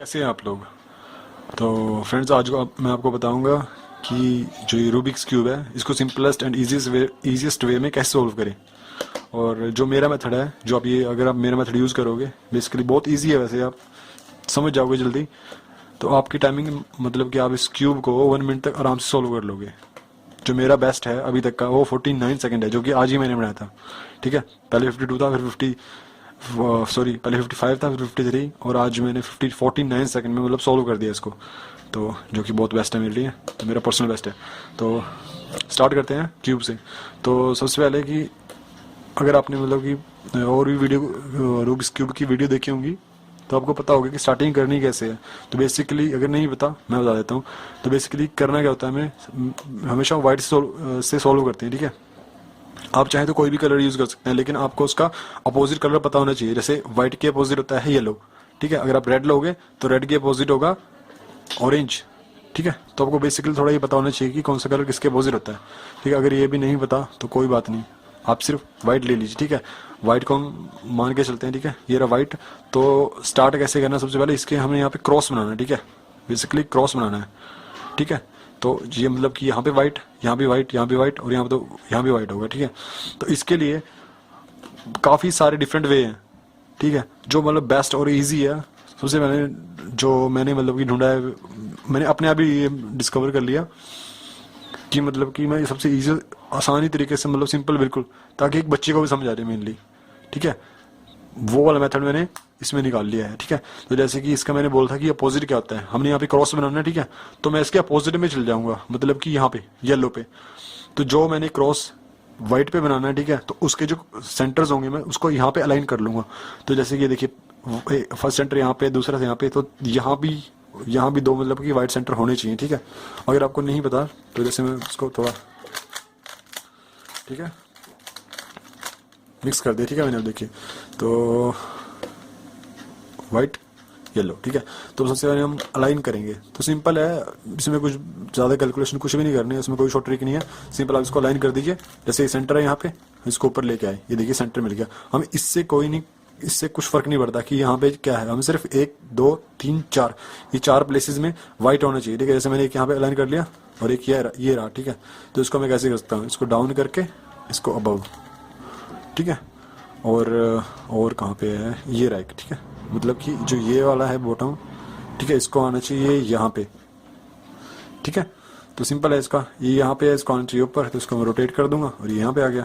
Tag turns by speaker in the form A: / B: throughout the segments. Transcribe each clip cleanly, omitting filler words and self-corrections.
A: कैसे हैं आप लोग। तो फ्रेंड्स, आज मैं आपको बताऊंगा कि जो ये रूबिक्स क्यूब है इसको सिंपलेस्ट एंड ईजीएस्ट वे में कैसे सॉल्व करें। और जो मेरा मेथड है, जो आप ये अगर आप मेरा मेथड यूज़ करोगे, बेसिकली बहुत इजी है, वैसे आप समझ जाओगे जल्दी। तो आपकी टाइमिंग मतलब कि आप इस क्यूब को 1 मिनट तक आराम से सॉल्व कर लोगे। जो मेरा बेस्ट है अभी तक का वो 49 सेकंड है, जो कि आज ही मैंने बनाया था। ठीक है, पहले 52 था, फिर 50 सॉरी पहले 55 था, फिर 53, और आज मैंने 49 सेकंड में मतलब सॉल्व कर दिया इसको। तो जो कि बहुत बेस्ट है मेरे लिए, तो मेरा पर्सनल बेस्ट है। तो स्टार्ट करते हैं क्यूब से। तो सबसे पहले कि अगर आपने मतलब कि और भी वीडियो रूबिक्स क्यूब की वीडियो देखी होंगी तो आपको पता होगा कि स्टार्टिंग करनी कैसे है। तो बेसिकली अगर नहीं पता मैं बता देता हूँ। तो बेसिकली करना क्या होता है, हमें हमेशा वाइट से सॉल्व करते हैं। ठीक है, आप चाहें तो कोई भी कलर यूज कर सकते हैं, लेकिन आपको उसका अपोजिट कलर पता होना चाहिए। जैसे व्हाइट के अपोजिट होता है येलो। ठीक है, अगर आप रेड लोगे तो रेड के अपोजिट होगा ऑरेंज। ठीक है, तो आपको बेसिकली थोड़ा ये पता होना चाहिए कि कौन सा कलर किसके अपोजिट होता है। ठीक है, अगर ये भी नहीं पता तो कोई बात नहीं, आप सिर्फ व्हाइट ले लीजिए। ठीक है, व्हाइट को हम मान के चलते हैं। ठीक है, ये रहा व्हाइट। तो स्टार्ट कैसे करना, सबसे पहले इसके हमें यहाँ पे क्रॉस बनाना है। ठीक है, बेसिकली क्रॉस बनाना है। ठीक है, तो ये मतलब कि यहाँ पे वाइट, यहाँ भी वाइट, यहाँ भी वाइट, और यहाँ पे तो यहाँ भी वाइट होगा। ठीक है, तो इसके लिए काफ़ी सारे डिफरेंट वे हैं। ठीक है, जो मतलब बेस्ट और इजी है, सबसे पहले जो मैंने मतलब कि ढूंढा है, मैंने अपने आप ही ये डिस्कवर कर लिया कि मतलब कि मैं सबसे इजी आसानी तरीके से मतलब सिंपल बिल्कुल, ताकि एक बच्चे को भी समझ आ जाए मेनली। ठीक है, वो वाला मेथड मैंने इसमें निकाल लिया है। ठीक है, तो जैसे कि इसका मैंने बोला था कि अपोजिट क्या होता है, हमने यहाँ पे क्रॉस बनाना है। ठीक है, तो मैं इसके अपोजिट में चल जाऊंगा, मतलब कि यहाँ पे येलो पे। तो जो मैंने क्रॉस व्हाइट पे बनाना है, ठीक है, तो उसके जो सेंटर्स होंगे मैं उसको यहाँ पे अलाइन कर लूंगा। तो जैसे कि ये देखिए, फर्स्ट सेंटर यहाँ पे, दूसरा यहाँ पे, तो यहाँ भी दो मतलब कि वाइट सेंटर होने चाहिए। ठीक है, अगर आपको नहीं पता तो जैसे मैं उसको थोड़ा, ठीक है, मिक्स कर दिया। ठीक है, मैंने अब देखिए तो वाइट येलो। ठीक है, तो सबसे पहले हम अलाइन करेंगे। तो सिंपल है, इसमें कुछ ज़्यादा कैलकुलेशन कुछ भी नहीं करनी है, इसमें कोई शॉर्ट ट्रिक नहीं है। सिंपल आप इसको अलाइन कर दीजिए। जैसे ये सेंटर है यहाँ पे, इसको ऊपर लेके आए, ये देखिए सेंटर मिल गया। हमें इससे कोई नहीं, इससे कुछ फर्क नहीं पड़ता कि यहाँ पे क्या है, हमें सिर्फ 1 2 3 4 ये 4 प्लेसेस में वाइट होना चाहिए। ठीक है, जैसे मैंने एक यहाँ पे अलाइन कर लिया और एक ये रहा। ठीक है, तो इसको मैं कैसे कर सकता हूँ, इसको डाउन करके इसको अबव। ठीक है, और कहाँ पे है, ये राइट। ठीक है, मतलब कि जो ये वाला है बॉटम, ठीक है, इसको आना चाहिए यहाँ पे। ठीक है, तो सिंपल है इसका, ये यहाँ पे है, इसको आना चाहिए ऊपर, तो इसको मैं रोटेट कर दूंगा और ये यहाँ पे आ गया।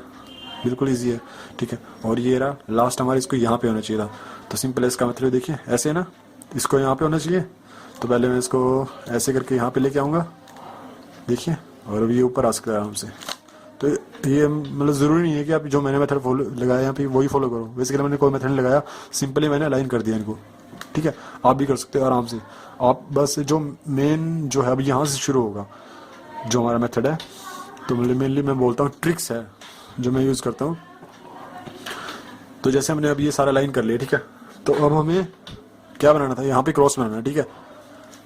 A: बिल्कुल ईजी है। ठीक है, और ये रहा लास्ट हमारे, इसको यहाँ पे होना चाहिए था। तो सिंपल है इसका मतलब, देखिए ऐसे है ना, इसको यहाँ पे होना चाहिए। तो पहले मैं इसको ऐसे करके यहाँ पे लेके आऊँगा, देखिए, और अब ये ऊपर आ सकता है आराम से। तो ये मतलब ज़रूरी नहीं है कि आप जो मैंने मेथड फॉलो लगाया यहाँ पे वही फॉलो करो। बेसिकली मैंने कोई मेथड नहीं लगाया, सिंपली मैंने अलाइन कर दिया इनको। ठीक है, आप भी कर सकते हो आराम से। आप बस जो मेन जो है अब यहाँ से शुरू होगा जो हमारा मेथड है। तो मतलब मेनली मैं बोलता हूँ ट्रिक्स है जो मैं यूज़ करता हूँ। तो जैसे हमने अब ये सारा लाइन कर लिया, ठीक है, तो अब हमें क्या बनाना था, यहाँ पे क्रॉस बनाना है। ठीक है,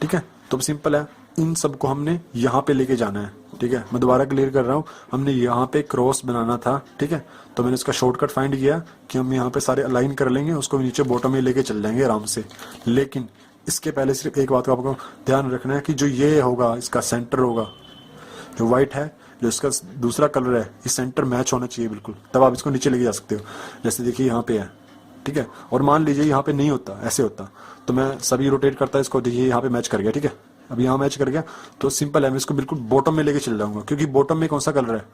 A: ठीक है, तो सिंपल है, इन सबको हमने यहाँ पे लेके जाना है। ठीक है, मैं दोबारा क्लियर कर रहा हूँ, हमने यहाँ पे क्रॉस बनाना था। ठीक है, तो मैंने इसका शॉर्टकट फाइंड किया कि हम यहाँ पे सारे अलाइन कर लेंगे, उसको नीचे बॉटम में लेके चल जाएंगे आराम से। लेकिन इसके पहले सिर्फ एक बात का आपको ध्यान रखना है कि जो ये होगा इसका सेंटर होगा, जो व्हाइट है, जो इसका दूसरा कलर है, ये सेंटर मैच होना चाहिए बिल्कुल, तब आप इसको नीचे लेके जा सकते हो। जैसे देखिए यहाँ पे है, ठीक है, और मान लीजिए यहाँ पे नहीं होता, ऐसे होता, तो मैं सभी रोटेट करता है इसको, देखिए यहाँ पे मैच कर गया। ठीक है, अब यहाँ मैच कर गया, तो सिंपल है, मैं इसको बिल्कुल बॉटम में लेके चल जाऊंगा, क्योंकि बॉटम में कौन सा कलर है,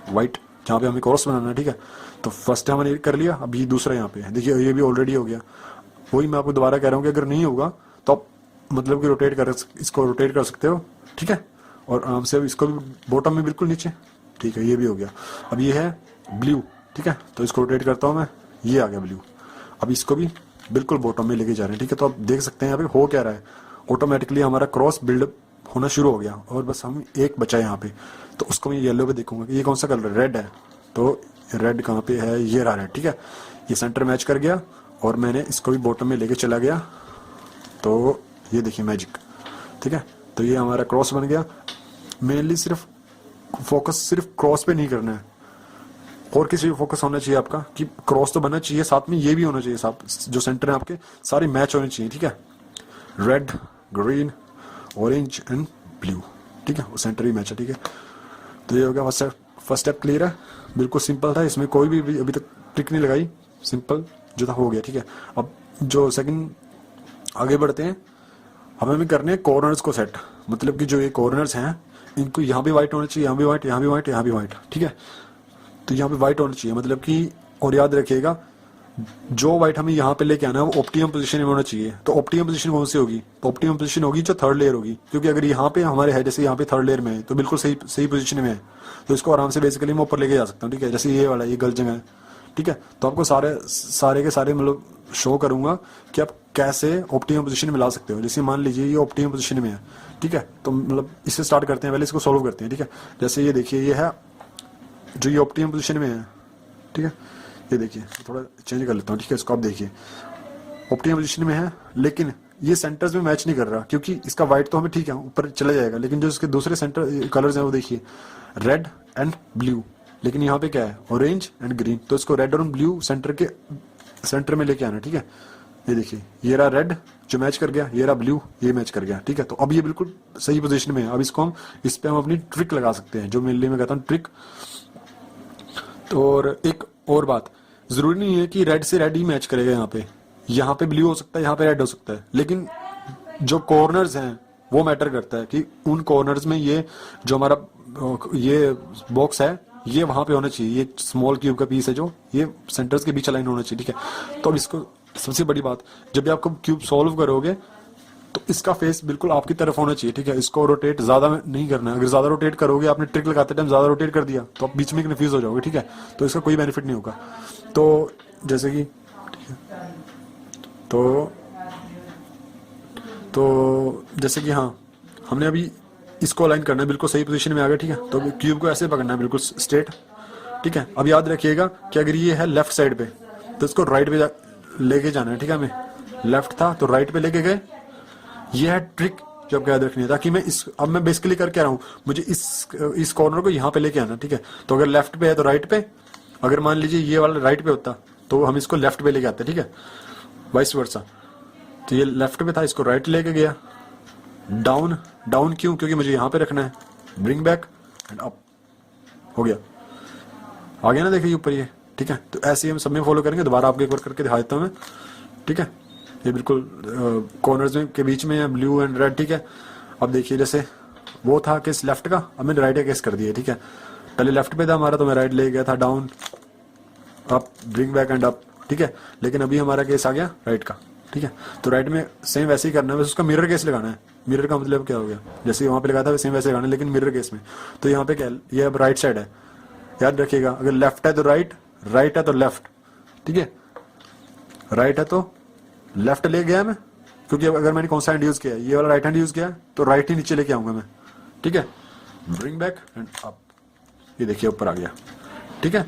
A: व्हाइट, जहाँ पे हमें क्रॉस बनाना है। ठीक है, तो फर्स्ट हमने कर लिया, अब ये दूसरा यहाँ पे है, देखिए ये भी ऑलरेडी हो गया। वही मैं आपको दोबारा कह रहा हूँ कि अगर नहीं होगा तो आप मतलब कि इसको रोटेट कर सकते हो। ठीक है, और आराम से अब इसको भी बॉटम में बिल्कुल नीचे। ठीक है, ये भी हो गया। अब ये है ब्लू। ठीक है, तो इसको रोटेट करता हूँ मैं, ये आ गया ब्लू। अब इसको भी बिल्कुल बॉटम में लेके जा रहे हैं। ठीक है, तो आप देख सकते हैं यहाँ पे हो क्या रहा है, ऑटोमेटिकली हमारा क्रॉस बिल्डअप होना शुरू हो गया, और बस हम एक बचा है यहाँ पे। तो उसको मैं येलो पे देखूंगा कि ये कौन सा कलर है, रेड है, तो रेड कहाँ पे है, ये रहा रेड। ठीक है, ये सेंटर मैच कर गया, और मैंने इसको भी बॉटम में लेके चला गया, तो ये देखिए मैजिक। ठीक है, तो ये हमारा क्रॉस बन गया। मेनली सिर्फ फोकस सिर्फ क्रॉस पे नहीं करना है, और किसी भी फोकस होना चाहिए आपका कि क्रॉस तो बनना चाहिए, साथ में ये भी होना चाहिए, साथ जो सेंटर है आपके सारे मैच होने चाहिए। ठीक है, red, green, orange and blue, ठीक है, वो सेंटर भी मैच है, ठीक है। तो ये हो गया फर्स्ट स्टेप क्लियर है, बिल्कुल सिंपल था, इसमें कोई भी अभी तक ट्रिक नहीं लगाई, सिंपल जो था हो गया, ठीक है। अब जो सेकंड आगे बढ़ते हैं, हमें भी करने हैं कॉर्नर्स को सेट, मतलब कि जो ये कॉर्नर्स हैं इनको यहाँ भी वाइट होना चाहिए, यहाँ भी वाइट, यहाँ भी वाइट, यहाँ भी वाइट, ठीक है। तो यहाँ पे वाइट होना चाहिए, मतलब कि, और याद रखिएगा जो वाइट हमें यहाँ पे लेके आना है वो ऑप्टिमम पोजीशन में होना चाहिए। तो ऑप्टिमम पोजीशन कौन सी होगी? तो ऑप्टिमम पोजीशन होगी जो थर्ड लेयर होगी, क्योंकि अगर यहाँ पे हमारे है, जैसे यहाँ पे थर्ड लेयर में है तो बिल्कुल सही पोजीशन में है, तो इसको आराम से बेसिकली मैं ऊपर लेके जा सकता हूँ, ठीक है। जैसे ये वाला, ये गलत जगह है, ठीक है। तो आपको सारे के सारे मतलब शो करूंगा कि आप कैसे ऑप्टिमम पोजीशन में ला सकते हो। जैसे मान लीजिए ये ऑप्टिमम पोजीशन में है, ठीक है, तो मतलब इससे स्टार्ट करते हैं, पहले इसको सॉल्व करते हैं, ठीक है। जैसे ये देखिए, ये है जो ये ऑप्टिमम पोजीशन में है, ठीक है। ये देखिए, थोड़ा चेंज कर लेता हूँ, ठीक है, इसको आप देखिए, ऑप्टिमम पोजीशन में है, लेकिन ये सेंटर्स में मैच नहीं कर रहा, क्योंकि इसका व्हाइट तो हमें ठीक है ऊपर चला जाएगा, लेकिन जो इसके दूसरे सेंटर कलर्स हैं वो देखिए, रेड एंड ब्लू, लेकिन यहाँ पे क्या है, ऑरेंज एंड ग्रीन। तो इसको रेड और ब्लू सेंटर में लेके आना, ठीक है। ये देखिए, ये रहा रेड जो मैच कर गया, ये रहा ब्लू, ये मैच कर गया, ठीक है। तो अब ये बिल्कुल सही पोजीशन में है। अब इसको इस पे हम अपनी ट्रिक लगा सकते हैं, जो मेनली मैं कहता हूँ ट्रिक। तो और एक और बात, जरूरी नहीं है कि रेड से रेड ही मैच करेगा, यहाँ पे ब्लू हो सकता है, यहाँ पे रेड हो सकता है, लेकिन जो कॉर्नर्स हैं वो मैटर करता है कि उन कॉर्नर्स में ये जो हमारा ये बॉक्स है ये वहां पे होना चाहिए, ये स्मॉल क्यूब का पीस है जो ये सेंटर्स के बीच अलाइन होना चाहिए, ठीक है। तो अब इसको, सबसे बड़ी बात, जब भी आपको क्यूब सॉल्व करोगे तो इसका फेस बिल्कुल आपकी तरफ होना चाहिए, ठीक है। इसको रोटेट ज्यादा नहीं करना है, अगर ज्यादा रोटेट करोगे, आपने ट्रिक लगाते टाइम ज्यादा रोटेट कर दिया तो आप बीच में कंफ्यूज हो जाओगे, ठीक है। तो इसका कोई बेनिफिट नहीं होगा। तो जैसे कि तो जैसे कि हाँ, हमने अभी इसको अलाइन करना है, बिल्कुल सही पोजीशन में आ गया, ठीक है। तो क्यूब को ऐसे पकड़ना है बिल्कुल स्ट्रेट, ठीक है। अब याद रखिएगा कि अगर ये है लेफ्ट साइड पे तो इसको राइट पे लेके जाना है, ठीक है। हमें लेफ्ट था तो राइट पे लेके गए, ये है ट्रिक जो आपको याद रखनी है, ताकि अब मैं बेसिकली कर क्या रहा हूँ, मुझे इस कॉर्नर को यहाँ पे लेके आना, ठीक है। तो अगर लेफ्ट पे है तो राइट पे, अगर मान लीजिए ये वाला राइट पे होता तो हम इसको लेफ्ट पे लेके आते, ठीक है, वाइस वर्सा। तो ये लेफ्ट पे था, इसको राइट लेके गया, डाउन क्यों, क्योंकि मुझे यहाँ पे रखना है, ब्रिंग बैक एंड अप, हो गया, आ गया ना, देखिए ऊपर ये, ठीक है। तो ऐसे ही हम सब में फॉलो करेंगे। दोबारा आपको एक बार करके दिखा देता हूँ मैं, ठीक है। ये बिल्कुल कॉर्नर्स के बीच में है, ब्लू एंड रेड, ठीक है। अब देखिए, जैसे वो था केस लेफ्ट का, अब मैंने राइट का केस कर दिया, ठीक है। पहले लेफ्ट पे था हमारा तो मैं राइट ले गया था, down up, bring back and up, ठीक है। लेकिन अभी हमारा केस आ गया राइट का, ठीक है। तो राइट में सेम वैसे ही करना है, बस उसका मिरर केस लगाना है। मिरर का मतलब क्या हो गया, जैसे वहां पे लगाया था सेम वैसे लगाना है, लेकिन मिरर केस में। तो यहाँ पे क्या, ये अब राइट साइड है, याद रखिएगा, अगर लेफ्ट है तो राइट, राइट है तो लेफ्ट, ठीक है। राइट है तो लेफ्ट ले गया मैं, क्योंकि अगर मैंने कौन सा हैंड यूज किया, ये वाला राइट हैंड यूज किया, तो राइट ही नीचे लेके आऊंगा मैं, ठीक है। ब्रिंग बैक एंड अप, ये देखिए ऊपर आ गया, ठीक है।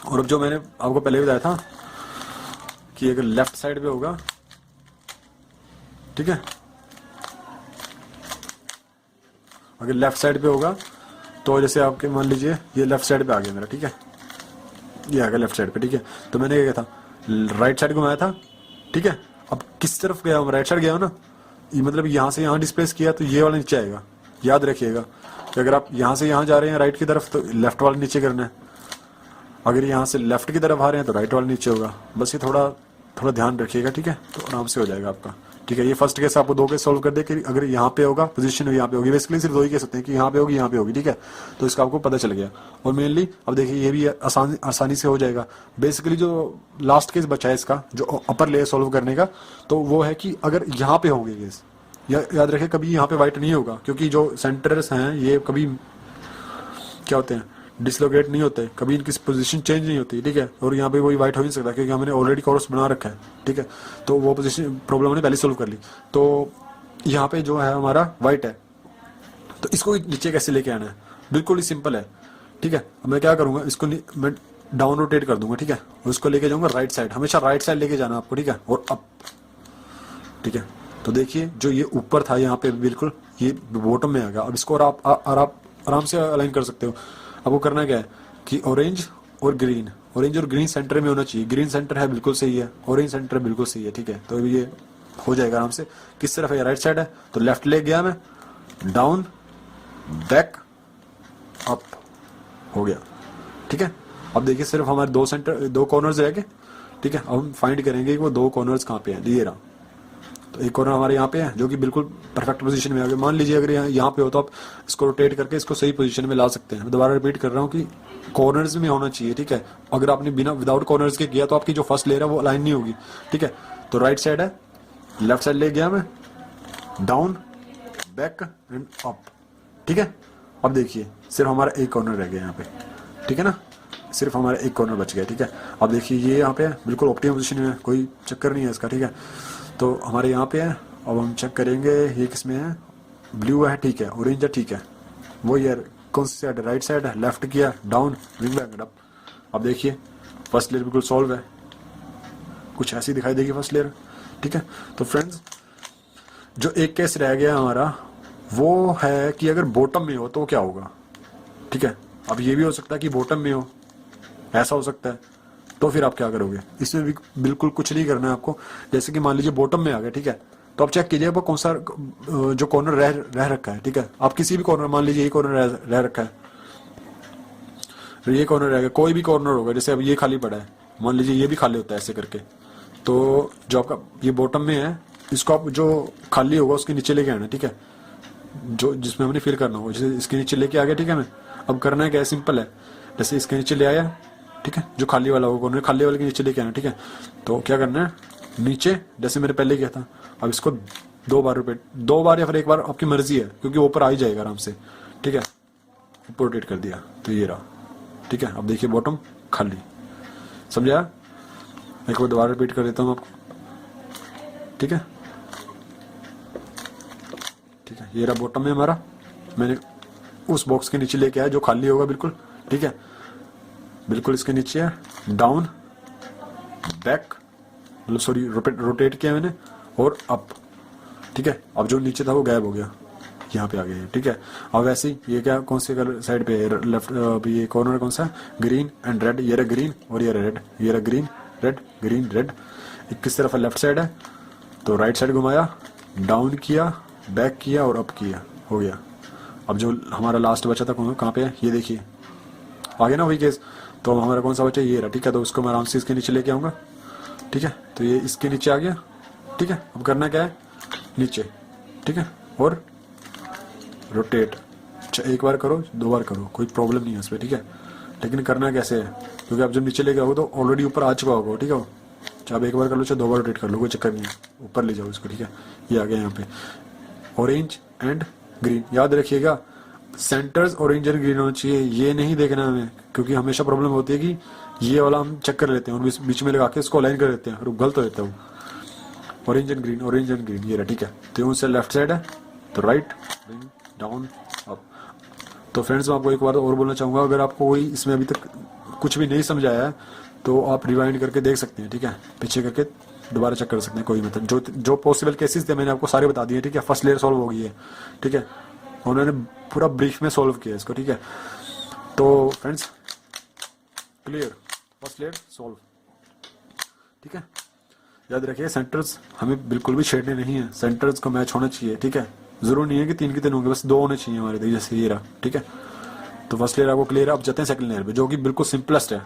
A: और अब जो मैंने आपको पहले बताया था कि अगर लेफ्ट साइड पे होगा, ठीक है, अगर लेफ्ट साइड पे होगा तो जैसे आपके मान लीजिए ये लेफ्ट साइड पे आ गया मेरा, ठीक है, ये आ गया लेफ्ट साइड पे, ठीक है। तो मैंने क्या किया था, राइट साइड घुमाया था, ठीक है। अब किस तरफ गया हूँ, राइट साइड गया हूँ ना, ये मतलब यहाँ से यहाँ डिस्प्लेस किया तो ये वाला नीचे आएगा। याद रखिएगा कि अगर आप यहाँ से यहाँ जा रहे हैं राइट की तरफ तो लेफ्ट वाला नीचे करना है, अगर यहाँ से लेफ्ट की तरफ आ रहे हैं तो राइट वाला नीचे होगा। बस ये थोड़ा ध्यान रखिएगा, ठीक है, तो आराम से हो जाएगा आपका, ठीक है। ये फर्स्ट केस आपको 2 केस सोल्व कर दे कि अगर यहाँ पे होगा पोजीशन यहाँ पे होगी, बेसिकली सिर्फ 2 ही केस होते हैं कि यहाँ पे होगी, यहाँ पे होगी, ठीक है। तो इसका आपको पता चल गया। और मेनली अब देखिए ये भी आसानी से हो जाएगा। बेसिकली जो लास्ट केस बचा है इसका, जो अपर लेयर सोल्व करने का, तो वो है कि अगर यहाँ पे होंगे केस, याद रखिए कभी यहाँ पे व्हाइट नहीं होगा, क्योंकि जो सेंटर्स हैं ये कभी क्या होते हैं, डिसलोकेट नहीं होते, कभी इनकी पोजीशन चेंज नहीं होती, ठीक है। और यहाँ पे कोई वाइट हो नहीं सकता, क्योंकि हमने ऑलरेडी कोर्स बना रखा है, ठीक है। तो वो पोजीशन प्रॉब्लम हमने पहले सोल्व कर ली। तो यहाँ पे जो है हमारा वाइट है, तो इसको नीचे कैसे लेके आना है, बिल्कुल ही सिंपल है, ठीक है। अब मैं क्या करूंगा, इसको मैं डाउन रोटेट कर दूंगा, ठीक है, और इसको लेके जाऊंगा राइट साइड, हमेशा राइट साइड लेके जाना आपको, ठीक है, और अप, ठीक है। तो देखिए जो ये ऊपर था यहाँ पे बिल्कुल ये बॉटम में आ गया। अब इसको और आप आराम से अलाइन कर सकते हो। अब वो करना क्या है कि ऑरेंज और ग्रीन सेंटर में होना चाहिए। ग्रीन सेंटर है बिल्कुल सही है, ऑरेंज सेंटर बिल्कुल सही है, ठीक है। तो ये हो जाएगा आराम से। किस तरफ है, राइट साइड है, तो लेफ्ट ले गया मैं, डाउन, बैक, अप, हो गया। ठीक है, अब देखिए सिर्फ हमारे दो कॉर्नर्स रह गए। ठीक है, अब हम फाइंड करेंगे कि वो दो कॉर्नर्स कहाँ पे हैं। ये रहा, तो एक कॉर्नर हमारे यहाँ पे है जो कि बिल्कुल परफेक्ट पोजीशन में आ गया। मान लीजिए अगर यहाँ पे हो तो आप इसको रोटेट करके इसको सही पोजीशन में ला सकते हैं। मैं दोबारा रिपीट कर रहा हूँ कि कॉर्नर्स में होना चाहिए। ठीक है, अगर आपने बिना विदाउट कॉर्नर्स के किया तो आपकी जो फर्स्ट लेयर है वो अलाइन नहीं होगी। ठीक है, तो राइट साइड है, लेफ्ट साइड ले गया मैं, डाउन, बैक एंड अप। ठीक है, अब देखिए सिर्फ हमारा एक कॉर्नर रह गया यहाँ पे। ठीक है ना, सिर्फ हमारा एक कॉर्नर बच गया। ठीक है, अब देखिए ये यहाँ पे है, बिल्कुल ऑप्टिमम पोजीशन में है, कोई चक्कर नहीं है इसका। ठीक है, तो हमारे यहाँ पे है। अब हम चेक करेंगे ये किसमें है, ब्लू है, ठीक है, ऑरेंज है, ठीक है, वो यार कौन सी साइड है, राइट साइड है, लेफ्ट किया, डाउन, ब्रिंग बैक अप। अब देखिए फर्स्ट लेयर बिल्कुल सॉल्व है, कुछ ऐसी दिखाई देगी फर्स्ट लेयर। ठीक है, तो फ्रेंड्स जो एक केस रह गया हमारा वो है कि अगर बॉटम में हो तो क्या होगा। ठीक है, अब ये भी हो सकता है कि बॉटम में हो, ऐसा हो सकता है, तो फिर आप क्या करोगे, इसमें भी बिल्कुल कुछ नहीं करना है आपको। जैसे कि मान लीजिए बॉटम में आ गया, ठीक है, तो आप चेक कीजिए वो कौन सा जो कॉर्नर रह रखा है। ठीक है, आप किसी भी कॉर्नर, मान लीजिए ये कॉर्नर रह रखा है, ये कॉर्नर रह गया, कोई भी कॉर्नर होगा, जैसे अब ये खाली पड़ा है, मान लीजिए ये भी खाली होता है ऐसे करके, तो जो आपका ये बॉटम में है इसको आप जो खाली होगा उसके नीचे लेके आना। ठीक है, जो जिसमें हमने फिल करना होगा, जैसे इसके नीचे लेके आ गया। ठीक है, मैं अब करना है क्या, सिंपल है, जैसे इसके नीचे ले आया। ठीक है, जो खाली वाला होगा कॉर्नर, खाली वाले के नीचे लेके आना। ठीक है, तो क्या करना है, नीचे जैसे मैंने पहले किया था, अब इसको दो बार या फिर एक बार, आपकी मर्जी है, क्योंकि ऊपर आ ही जाएगा आराम से। ठीक है, ऊपर रोटेट कर दिया तो ये रहा। ठीक है, अब देखिए बॉटम खाली, समझा। एक बार दोबारा रिपीट कर देता हूँ आपको। ठीक है, ठीक है, ये रहा बॉटम में हमारा, मैंने उस बॉक्स के नीचे लेके आया जो खाली होगा बिल्कुल। ठीक है, बिल्कुल इसके नीचे है, डाउन, बैक, मतलब सॉरी रोटेट किया मैंने, और अप। ठीक है, अब जो नीचे था वो गायब हो गया, यहाँ पे आ गया। ठीक है, अब वैसे ही ये क्या, कौन से कलर साइड पे है, लेफ्ट, अभी ये कॉर्नर कौन सा है, ग्रीन एंड रेड, ये रहा ग्रीन और ये रहा रेड, ये रहा ग्रीन रेड ग्रीन रेड। किस तरफ है, लेफ्ट साइड है, तो राइट साइड घुमाया, डाउन किया, बैक किया और अप किया, हो गया। अब जो हमारा लास्ट बचा था कहाँ पे है, ये देखिए आ गया ना वही केस। तो हमारा कौन सा बचा, ये रहा। ठीक है, तो उसको मैं आराम से इसके नीचे लेके आऊँगा। ठीक है, तो ये इसके नीचे आ गया। ठीक है, अब करना क्या है, नीचे। ठीक है, और रोटेट, एक बार करो, दो बार करो, कोई प्रॉब्लम नहीं है उसमें। ठीक है, लेकिन करना कैसे है, क्योंकि आप जब नीचे लेके आओगे तो ऑलरेडी ऊपर आ चुका होगा। ठीक है, चाहे आप एक बार कर लो चाहे दो बार रोटेट कर लो, कोई चक्कर नहीं है, ऊपर ले जाओ इसको। ठीक है, ये आ गया यहाँ पे ऑरेंज एंड ग्रीन। याद रखिएगा सेंटर्स ऑरेंज एंड ग्रीन होना चाहिए, ये नहीं देखना हमें, क्योंकि हमेशा प्रॉब्लम होती है कि ये वाला हम चेक कर लेते हैं और बीच में लगा के इसको अलाइन कर देते हैं, और गलत हो जाता है वो। Orange and green, orange and green, ये रहा। ठीक है, तो उनसे लेफ्ट साइड है, तो राइट, डाउन, अप। तो फ्रेंड्स मैं आपको एक बार और बोलना चाहूँगा, अगर आपको कोई इसमें अभी तक कुछ भी नहीं समझ आया है तो आप रिवाइंड करके देख सकते हैं। ठीक है, पीछे करके दोबारा चेक कर सकते हैं, कोई मतलब जो पॉसिबल केसेस थे मैंने आपको सारे बता दिए। ठीक है, फर्स्ट लेयर सॉल्व हो गई है। ठीक है, उन्होंने पूरा ब्रीफ में सॉल्व किया इसको। ठीक है, तो friends clear, first layer solve. ठीक है, याद रखिए सेंटर्स हमें बिल्कुल भी छेड़ने नहीं है, सेंटर्स को मैच होना चाहिए। ठीक है, जरूर नहीं है कि 3 के 3 होंगे, बस 2 होने चाहिए हमारे, जैसे ये रहा। ठीक है, तो फर्स्ट लेयर आपको क्लियर है। अब जाते हैं सेकंड लेयर पे, जो कि बिल्कुल सिंपलेस्ट है।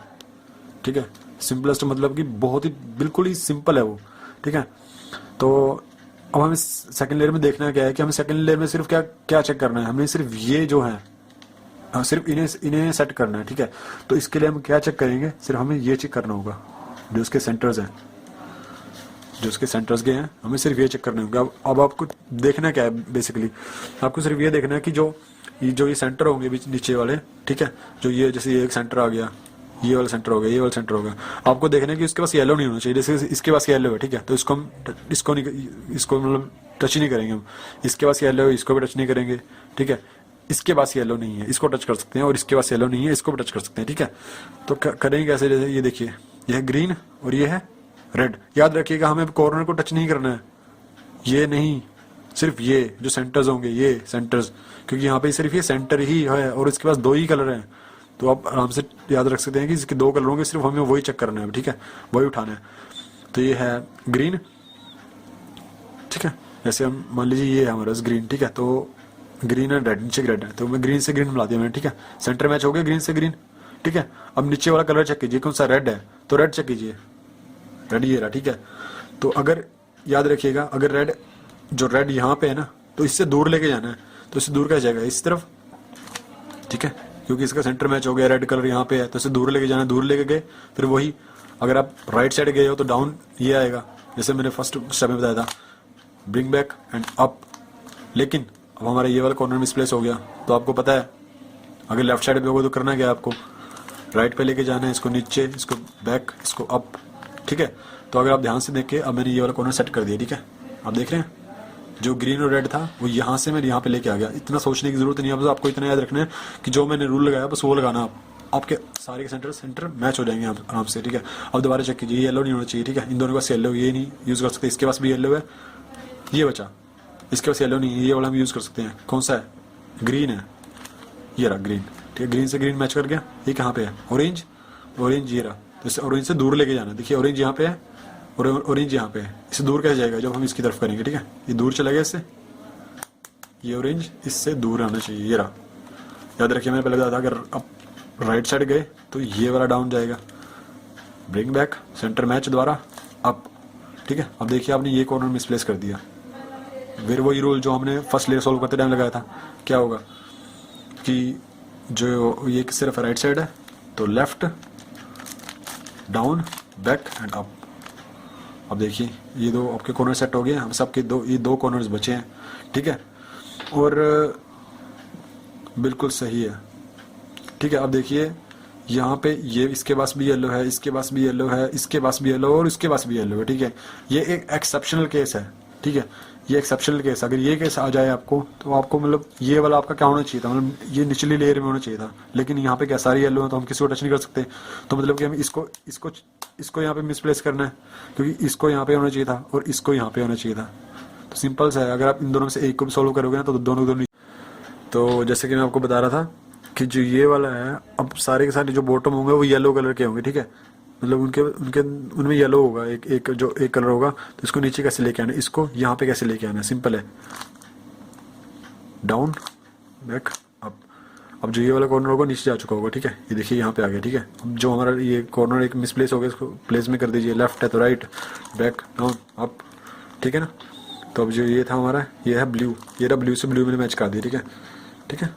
A: ठीक है, सिंपलेस्ट मतलब कि बहुत ही बिल्कुल ही सिंपल है वो। ठीक है, तो अब हमें सेकंड लेयर में देखना क्या है कि हमें सेकंड लेयर में सिर्फ क्या चेक करना है, हमें सिर्फ ये जो है सिर्फ इन्हें सेट करना है। ठीक है, तो इसके लिए हम क्या चेक करेंगे, सिर्फ हमें ये चेक करना होगा, जो उसके सेंटर्स हैं, जो उसके सेंटर्स के हैं, हमें सिर्फ ये चेक करने होंगे। अब आपको देखना क्या है, बेसिकली आपको सिर्फ ये देखना है कि जो ये सेंटर होंगे बीच नीचे वाले। ठीक है, जो ये जैसे ये एक सेंटर आ गया, ये वाला सेंटर हो गया, ये वाला सेंटर हो गया, आपको देखना है कि इसके पास येलो नहीं होना चाहिए। जैसे इसके पास येलो है, ठीक है, तो इसको मतलब टच ही नहीं करेंगे हम। इसके पास येलो है, इसको भी टच नहीं करेंगे। ठीक है, इसके पास येलो नहीं है, इसको टच कर सकते हैं, और इसके पास येलो नहीं है, इसको भी टच कर सकते हैं। ठीक है, तो करेंगे कैसे, जैसे ये देखिए, ये है ग्रीन और ये है रेड। याद रखिएगा हमें कॉर्नर को टच नहीं करना है, ये नहीं, सिर्फ ये जो सेंटर्स होंगे, ये सेंटर्स, क्योंकि यहाँ पे सिर्फ ये सेंटर ही है और इसके पास 2 ही कलर हैं। तो आप आराम से याद रख सकते हैं कि इसके 2 कलर होंगे, सिर्फ हमें वही चेक करना है। ठीक है, वही उठाना है। तो ये है ग्रीन ठीक है। जैसे हम मान लीजिए ये है हमारे पास ग्रीन, ठीक है, तो ग्रीन एंड रेड, नीचे रेड है, तो मैं ग्रीन से ग्रीन मिला दिया मैंने, ठीक है, सेंटर मैच हो गया ग्रीन से ग्रीन, ठीक है। अब नीचे वाला कलर चेक कीजिए कौन सा, रेड है, तो रेड चेक कीजिए, रेड ये रहा, ठीक है। तो अगर याद रखिएगा, अगर रेड, जो रेड यहाँ पे है ना, तो इससे दूर लेके जाना है, तो इससे दूर कैसे जाएगा, इस तरफ, ठीक है, क्योंकि इसका सेंटर मैच हो गया, रेड कलर यहाँ पे है, तो इसे दूर लेके जाना है, दूर लेके गए, फिर वही अगर आप राइट साइड गए हो तो डाउन ये आएगा, जैसे मैंने फर्स्ट स्टेप में बताया था, ब्रिंग बैक एंड अप। लेकिन अब हमारा ये वाला कॉर्नर मिसप्लेस हो गया, तो आपको पता है अगर लेफ्ट साइड पे होगा तो करना क्या है आपको, राइट पे लेके जाना है, इसको नीचे, इसको बैक, इसको अप, ठीक है। तो अगर आप ध्यान से देखें, अब मैंने ये वाला कॉर्नर सेट कर दिया, ठीक है, आप देख रहे हैं जो ग्रीन और रेड था वो यहाँ से मैं यहाँ पे लेके आ गया। इतना सोचने की जरूरत नहीं है, बस आपको इतना याद रखना है कि जो मैंने रूल लगाया बस वो लगाना, आपके सारे के सेंटर मैच हो जाएंगे आराम से, ठीक है। अब दोबारा चेक कीजिए, येलो नहीं होना चाहिए, ठीक है, इन दोनों के पास येलो, ये नहीं यूज कर सकते, इसके पास भी येलो है, ये बचा, इसके पास येलो नहीं है, ये वाला हम यूज कर सकते हैं, कौन सा है, ग्रीन है, ये रहा ग्रीन, ठीक है, ग्रीन से ग्रीन मैच कर गया। ये कहाँ पे है, ऑरेंज, ऑरेंज ये रहा, तो ऑरेंज से दूर लेके जाना, देखिए ऑरेंज यहाँ पे है और ऑरेंज यहाँ पे है, इससे दूर कैसे जाएगा, जब हम इसकी तरफ करेंगे, ठीक है, ये दूर चला गया इससे, ये ऑरेंज इससे दूर आना चाहिए, ये रहा। याद रखिए मैंने पहले बताया था, अगर आप राइट साइड गए तो ये वाला डाउन जाएगा, ब्रिंग बैक, सेंटर मैच द्वारा अप, ठीक है। अब देखिए आपने ये कॉर्नर मिसप्लेस कर दिया, फिर वही रूल जो हमने फर्स्ट लेयर सॉल्व करते टाइम लगाया था, क्या होगा कि जो ये सिर्फ राइट साइड है तो left, down, back and up. अब देखिए ये दो आपके कॉर्नर सेट हो गए, हम सबके ये दो कॉर्नर्स बचे हैं, ठीक है, और बिल्कुल सही है, ठीक है। अब देखिए यहाँ पे ये इसके पास भी येलो है, इसके पास भी येलो है, इसके पास भी येलो और इसके पास भी येलो है, ठीक है। ये एक एक्सेप्शनल केस है, ठीक है, ये एक्सेप्शनल केस, अगर ये केस आ जाए आपको तो आपको मतलब ये वाला आपका क्या होना चाहिए था, मतलब ये निचली लेयर में होना चाहिए था, लेकिन यहाँ पे क्या सारे येलो है तो हम किसी को टच नहीं कर सकते, तो मतलब कि हम इसको यहाँ पे मिसप्लेस करना है, क्योंकि इसको यहाँ पे होना चाहिए था और इसको यहाँ पे होना चाहिए था। तो सिंपल सा है, अगर आप इन दोनों में से एक को भी सॉल्व करोगे ना तो दोनों। तो जैसे कि मैं आपको बता रहा था कि जो ये वाला है, अब सारे के सारे जो बॉटम होंगे वो येलो कलर के होंगे, ठीक है, मतलब उनमें येलो होगा, एक कलर होगा, तो इसको नीचे कैसे लेके आना, इसको यहाँ पे कैसे लेके आना, सिंपल है, डाउन, बैक, अप। अब जो ये वाला कॉर्नर होगा नीचे जा चुका होगा, ठीक है, ये देखिए यहाँ पे आ गया, ठीक है। अब जो हमारा ये कॉर्नर एक मिसप्लेस हो गया, इसको प्लेस में कर दीजिए, लेफ्ट है तो राइट, बैक, डाउन, अप, ठीक है ना। तो अब जो ये था हमारा, ये है ब्लू, ये रहा ब्लू से ब्लू मैंने मैच कर दिया, ठीक है, ठीक है,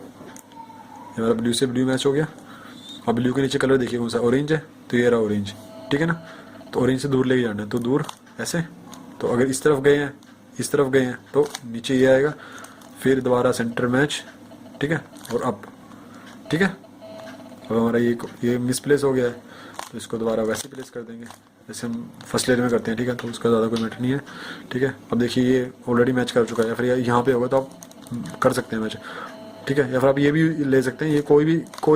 A: ये वाला ब्लू से ब्लू मैच हो गया। अब ब्लू के नीचे कलर देखिए कौन सा, ऑरेंज है, तो ये रहा ऑरेंज, ठीक है ना। तो ऑरेंज से दूर लेके जाना है, तो दूर ऐसे, तो अगर इस तरफ गए हैं, इस तरफ गए हैं तो नीचे ये आएगा, फिर दोबारा सेंटर मैच, ठीक है, और अप, ठीक है। अब हमारा ये मिसप्लेस हो गया है, तो इसको दोबारा वैसे प्लेस कर देंगे जैसे हम फर्स्ट लेयर में करते हैं, ठीक है, तो उसका ज़्यादा कोई मैटर नहीं है, ठीक है। अब देखिए ये ऑलरेडी मैच कर चुका है, फिर यहाँ पे होगा तो आप कर सकते हैं मैच, ठीक है, या फिर आप ये भी ले सकते हैं, ये कोई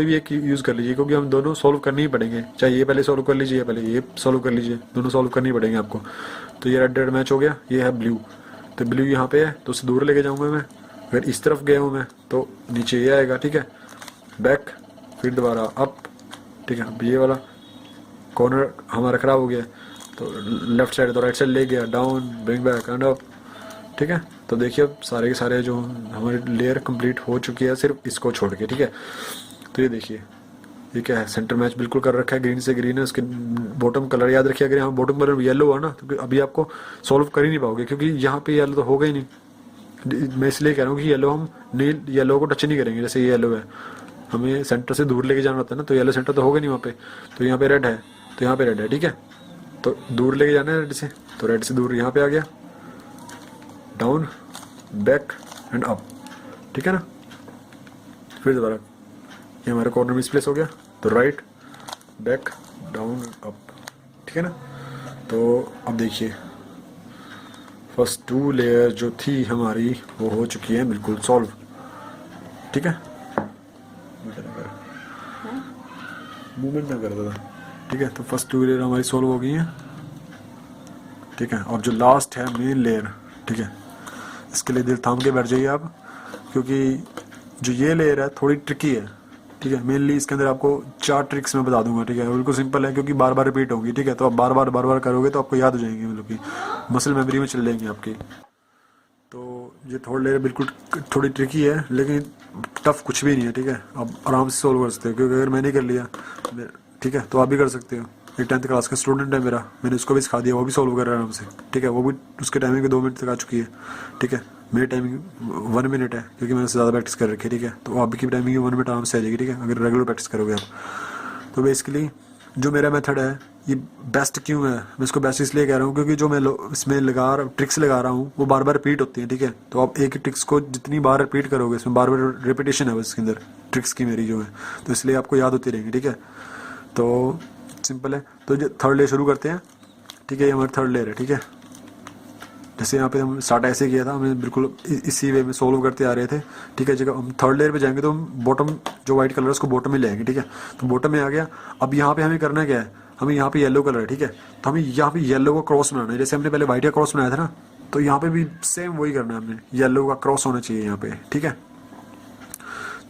A: भी एक यूज़ कर लीजिए, क्योंकि हम दोनों सॉल्व करने ही पड़ेंगे, चाहे ये पहले सॉल्व कर लीजिए या पहले ये सॉल्व कर लीजिए, दोनों सॉल्व करने ही पड़ेंगे आपको। तो ये रेड मैच हो गया, ये है ब्लू, तो ब्लू यहाँ पे है तो उसे दूर लेके जाऊँगा मैं, अगर इस तरफ गया हूँ मैं तो नीचे ये आएगा, ठीक है, बैक, फिर दोबारा अप, ठीक है। अब ये वाला कॉर्नर हमारा खराब हो गया, तो लेफ्ट साइड तो राइट साइड ले गया, down, bring back and up, ठीक है। तो देखिए अब सारे के सारे जो हमारी लेयर कंप्लीट हो चुकी है सिर्फ इसको छोड़ के, ठीक है। तो ये देखिए ये क्या है, सेंटर मैच बिल्कुल कर रखा है, ग्रीन से ग्रीन है, उसके बॉटम कलर याद रखिए, अगर यहाँ बॉटम कलर येलो हुआ ना तो अभी आपको सॉल्व कर ही नहीं पाओगे, क्योंकि यहाँ पे येलो तो होगा ही नहीं। मैं इसलिए कह रहा हूँ कि येलो हम नील येलो को टच नहीं करेंगे, जैसे ये येलो है, हमें सेंटर से दूर लेके जाना होता है ना, तो येलो सेंटर तो होगा नहीं वहाँ पे, तो यहाँ पे रेड है, तो यहाँ पे रेड है, ठीक है, तो दूर लेके जाना है रेड से, तो रेड से दूर यहाँ पे आ गया, डाउन, बैक एंड अप, ठीक है ना। फिर दोबारा ये हमारा कॉर्नर मिसप्लेस हो गया, तो राइट, बैक, डाउन, अप, ठीक है ना। तो अब देखिए फर्स्ट 2 लेयर जो थी हमारी वो हो चुकी है बिल्कुल सॉल्व, ठीक है, मूवमेंट ना कर दो, ठीक है। तो फर्स्ट 2 लेयर हमारी सॉल्व हो गई हैं, ठीक है। और जो लास्ट है मेन लेयर, ठीक है, इसके लिए दिल थाम के बैठ जाइए आप, क्योंकि जो ये लेयर है थोड़ी ट्रिकी है, ठीक है। मेनली इसके अंदर आपको 4 ट्रिक्स मैं बता दूंगा, ठीक है, बिल्कुल सिंपल है, क्योंकि बार बार रिपीट होगी, ठीक है। तो आप बार बार करोगे तो आपको याद हो जाएंगे, मतलब कि मसल मेमोरी में चल जाएंगे आपकी। ये थर्ड लेयर बिल्कुल थोड़ी ट्रिकी है, लेकिन टफ कुछ भी नहीं है, ठीक है। आप आराम से सोल्व कर सकते हो, क्योंकि अगर मैंने कर लिया, ठीक है, तो आप भी कर सकते हो। एक 10th क्लास का स्टूडेंट है मेरा, मैंने उसको भी सिखा दिया, वो भी सोल्व कर रहा है आराम से, ठीक है। वो भी उसके टाइमिंग 2 मिनट तक आ चुकी है, ठीक है। मेरी टाइमिंग 1 मिनट है, क्योंकि मैंने उससे ज़्यादा प्रैक्टिस कर रखी है, ठीक है। तो आपकी टाइमिंग 1 मिनट आराम से आ जाएगी, ठीक है, अगर रेगुलर प्रैक्टिस करोगे आप। तो बेसिकली जो मेरा मेथड है ये बेस्ट क्यों है, मैं इसको बेस्ट इसलिए कह रहा हूँ क्योंकि जो मैं इसमें ट्रिक्स लगा रहा हूँ वो बार बार रिपीट होती हैं, ठीक है। तो आप एक ही ट्रिक्स को जितनी बार रिपीट करोगे, इसमें बार बार रिपीटेशन है बस इसके अंदर ट्रिक्स की मेरी जो है, तो इसलिए आपको याद होती रहेंगी, ठीक है। तो सिंपल है। तो जो थर्ड लेयर शुरू करते हैं, ठीक है, ये हमारी थर्ड लेयर है, ठीक है। जैसे यहाँ पे हम स्टार्ट ऐसे किया था, हमें बिल्कुल इसी वे में सोल्व करते आ रहे थे, ठीक है। जब हम थर्ड लेयर पे जाएंगे तो हम बॉटम जो व्हाइट कलर है उसको बॉटम में ले आएंगे, ठीक है। तो बॉटम में आ गया। अब यहाँ पे हमें करना क्या है, हमें यहाँ पे येलो कलर है, ठीक है। तो हमें यहाँ पे येलो का क्रॉस बनाना है, जैसे हमने पहले व्हाइट का क्रॉस बनाया था ना, तो यहाँ पे भी सेम वही करना है, हमने येलो का क्रॉस होना चाहिए यहाँ पे, ठीक है।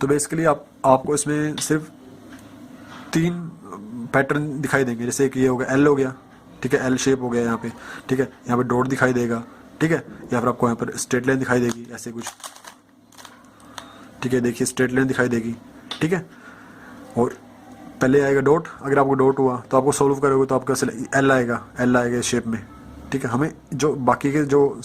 A: तो बेसिकली आपको इसमें सिर्फ 3 पैटर्न दिखाई देंगे, जैसे कि ये हो गया एल हो गया, ठीक है, एल शेप हो गया यहाँ पे, ठीक है। यहाँ पे डॉट दिखाई देगा, ठीक है, या फिर आपको यहाँ पर स्ट्रेट लाइन दिखाई देगी ऐसे कुछ, ठीक है। देखिए स्ट्रेट लाइन दिखाई देगी, ठीक है। और पहले आएगा डॉट, अगर आपको डॉट हुआ तो आपको सोल्व करोगे तो आपका एल आएगा, एल आएगा इस शेप में, ठीक है। हमें जो बाकी के जो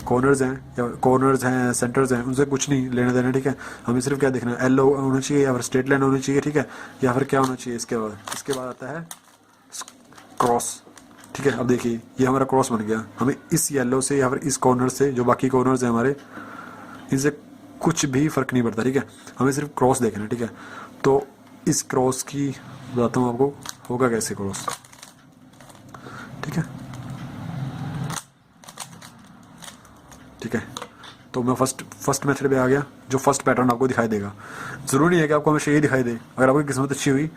A: कॉर्नर्स हैं या कॉर्नर्स हैं सेंटर्स हैं उनसे कुछ नहीं लेना देना, ठीक है। हमें सिर्फ क्या देखना है, एल होना चाहिए या फिर स्ट्रेट लाइन होनी चाहिए, ठीक है, या फिर क्या होना चाहिए इसके बाद आता है क्रॉस, ठीक है। अब देखिए ये हमारा क्रॉस बन गया। हमें इस येलो से या फिर इस कॉर्नर से, जो बाकी कॉर्नर्स हैं हमारे, इनसे कुछ भी फर्क नहीं पड़ता, ठीक है। हमें सिर्फ क्रॉस देखना है, ठीक है। तो इस क्रॉस की बताता हूँ आपको होगा कैसे क्रॉस, ठीक है, ठीक है। तो मैं फर्स्ट मेथड पे आ गया, जो फर्स्ट पैटर्न आपको दिखाई देगा। ज़रूरी नहीं है कि आपको हमेशा ये दिखाई दे, अगर आपकी किस्मत अच्छी हुई